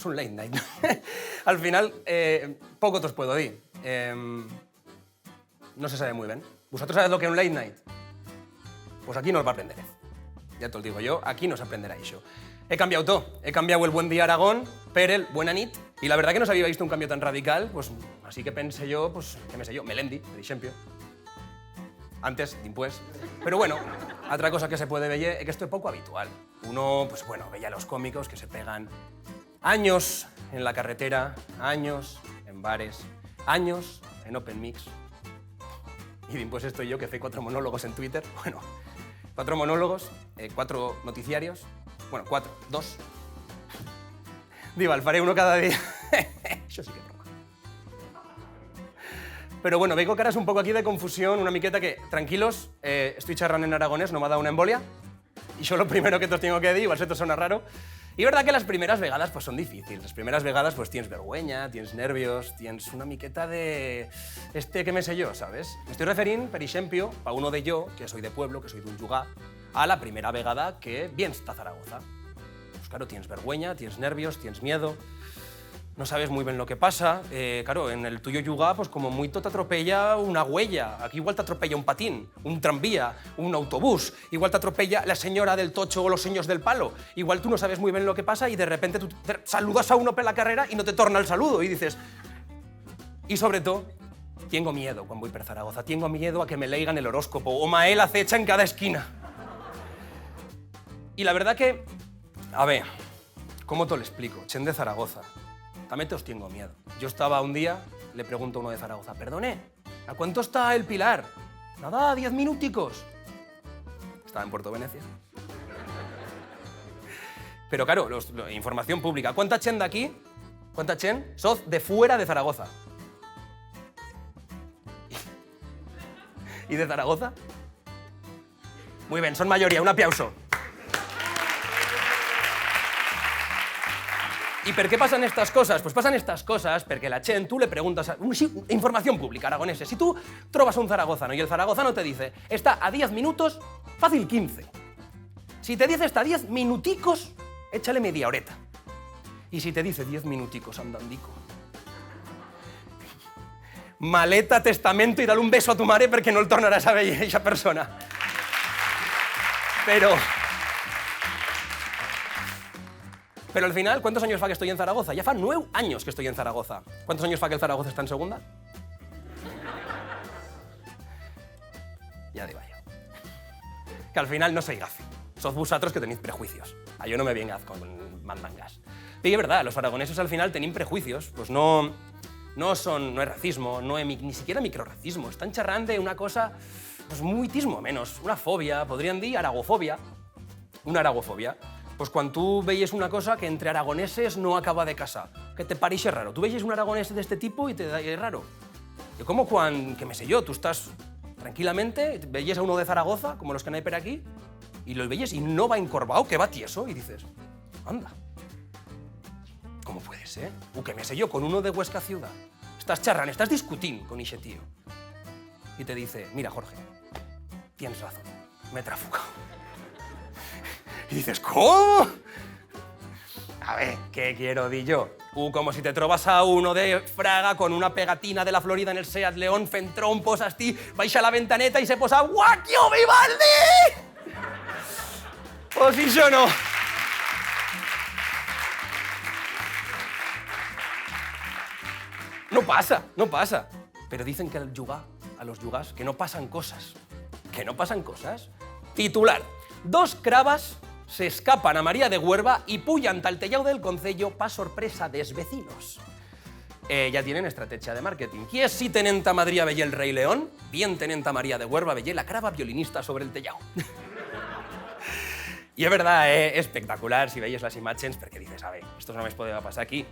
pues un late night. Al final, poco os puedo dir. No se sabe muy bien. ¿Vosotros sabéis lo que es un late night? Pues aquí no os va a aprender. Ya te lo digo yo, aquí no se aprenderá eso. He cambiado todo. He cambiado el Buen Día Aragón per el Buena Nit. Y la verdad que no se había visto un cambio tan radical, pues así que pensé yo, pues, ¿qué me sé yo? Melendi, per ejemplo. Antes, después. Pero bueno, otra cosa que se puede ver es que esto es poco habitual. Uno, pues bueno, veía a los cómicos que se pegan años en la carretera, años en bares, años en open mix. Y después estoy yo que hice 4 monólogos en Twitter. Bueno, 4 monólogos, 4 noticiarios. Bueno, 4, 2. Digo, faré uno cada día. Eso sí que broma. Pero bueno, veigo caras un poco aquí de confusión, una miqueta que, tranquilos, estoy charrando en aragonés, no me ha dado una embolia. Y yo lo primero que te os tengo que decir, igual se te suena raro. Y verdad que las primeras vegadas pues son difíciles. Las primeras vegadas pues tienes vergüenza, tienes nervios, tienes una miqueta de... ¿qué me sé yo, sabes? Me estoy refiriendo, per ejemplo, a uno de yo, que soy de pueblo, que soy de un llugar, a la primera vegada que vienes a Zaragoza. Pues claro, tienes vergüenza, tienes nervios, tienes miedo, no sabes muy bien lo que pasa. Claro, en el tuyo llugar, pues como muy te atropella una huella. Aquí igual te atropella un patín, un tranvía, un autobús. Igual te atropella la señora del tocho o los señores del palo. Igual tú no sabes muy bien lo que pasa y de repente tú saludas a uno por la carrera y no te torna el saludo y dices... Y sobre todo, tengo miedo cuando voy per Zaragoza. Tengo miedo a que me leigan el horóscopo o Mael acecha en cada esquina. Y la verdad que... A ver, ¿cómo te lo explico? Chen de Zaragoza. También te os tengo miedo. Yo estaba un día, le pregunto a uno de Zaragoza, perdone, ¿a cuánto está el Pilar? Nada, 10 minuticos. Estaba en Puerto Venecia. Pero claro, información pública. ¿Cuánta chen de aquí? ¿Cuánta chen? Sos de fuera de Zaragoza. ¿Y de Zaragoza? Muy bien, son mayoría, un aplauso. ¿Y por qué pasan estas cosas? Pues pasan estas cosas porque la chen, tú le preguntas... información pública, aragoneses. Si tú trovas a un zaragozano y el zaragozano te dice está a 10 minutos, fácil 15. Si te dice está a 10 minuticos, échale media horeta. Y si te dice 10 minuticos andandico, maleta, testamento y dale un beso a tu madre porque no el tornarás a ver esa persona. Pero al final, ¿cuántos años fa que estoy en Zaragoza? Ya fa 9 años que estoy en Zaragoza. ¿Cuántos años fa que el Zaragoza está en segunda? Ya digo yo. Que al final no soy gafi. Sos vosotros que tenéis prejuicios. A yo no me vengas con mandangas. Y es verdad, los aragoneses al final tienen prejuicios. Pues no es racismo, no es ni siquiera microracismo. Están charrando de una cosa pues muy tismo menos. Una fobia, podrían decir aragofobia. Una aragofobia. Pues cuando tú veies una cosa que entre aragoneses no acaba de casar, que te parece raro. Tú veies un aragonés de este tipo y te da raro. Es como cuando, que me sé yo, tú estás tranquilamente, veies a uno de Zaragoza, como los que no hay por aquí, y lo veies y no va encorvado, que va tieso, y dices, anda, ¿cómo puede ser? Que me sé yo, con uno de Huesca Ciudad. Estás charrando, estás discutiendo con ese tío. Y te dice, mira, Jorge, tienes razón, me he trafugado. Y dices, ¿cómo? A ver, ¿qué quiero decir yo? Como si te trovas a uno de Fraga con una pegatina de la Florida en el Seat León, fent trompos asti, baixa a la ventaneta y se posa ¡Guacchio Vivaldi! Pues si yo no. No pasa. Pero dicen que a los yugás, que no pasan cosas. ¿Que no pasan cosas? Titular. 2 cravas se escapan a María de Huerva y puyan tal tellao del concello pa sorpresa des vecinos. Ya tienen estrategia de marketing. ¿Quién sí tenenta Madrid a veyer el Rey León? Bien tenenta María de Huerva veyer la crava violinista sobre el tellao. Y es verdad, espectacular si veis las imágenes, porque dices, a ver, esto no me puede pasar aquí.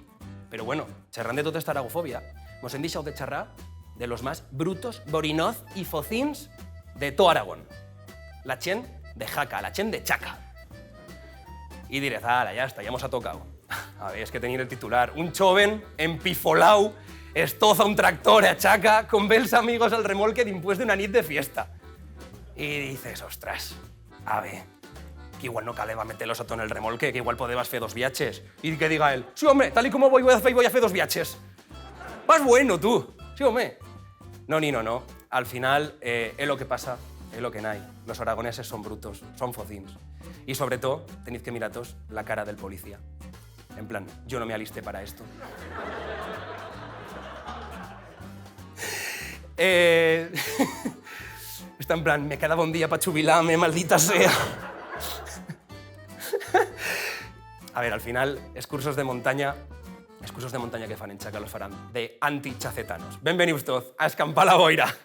Pero bueno, charran de tota esta aragofobia, nos han deixado de charrar de los más brutos, borinoz y focins de todo Aragón. La chen de Jaca, la chen de Chaca. Y diréis, ala, ya está, ya hemos tocado. A ver, es que tenía el titular. Un joven empifolau estoza un tractor a Chaca con bels amigos al remolque después de una nit de fiesta. Y dices, ostras, a ver, que igual no caleva meterlos a todo en el remolque, que igual podebas fer 2 viajes. Y que diga él, sí, hombre, tal y como voy a hacer 2 viajes. Vas bueno, tú. Sí, hombre. No, Nino, no. Al final, es lo que pasa, es lo que n'hay. Los aragoneses son brutos, son focins. Y sobre todo, tenéis que miraros la cara del policía. En plan, yo no me alisté para esto. Está en plan, me quedaba un día para jubilarme, maldita sea. A ver, al final, excursos de montaña que fan en Chaca los farán de antichacetanos. Benvenidos tots a escampar la boira.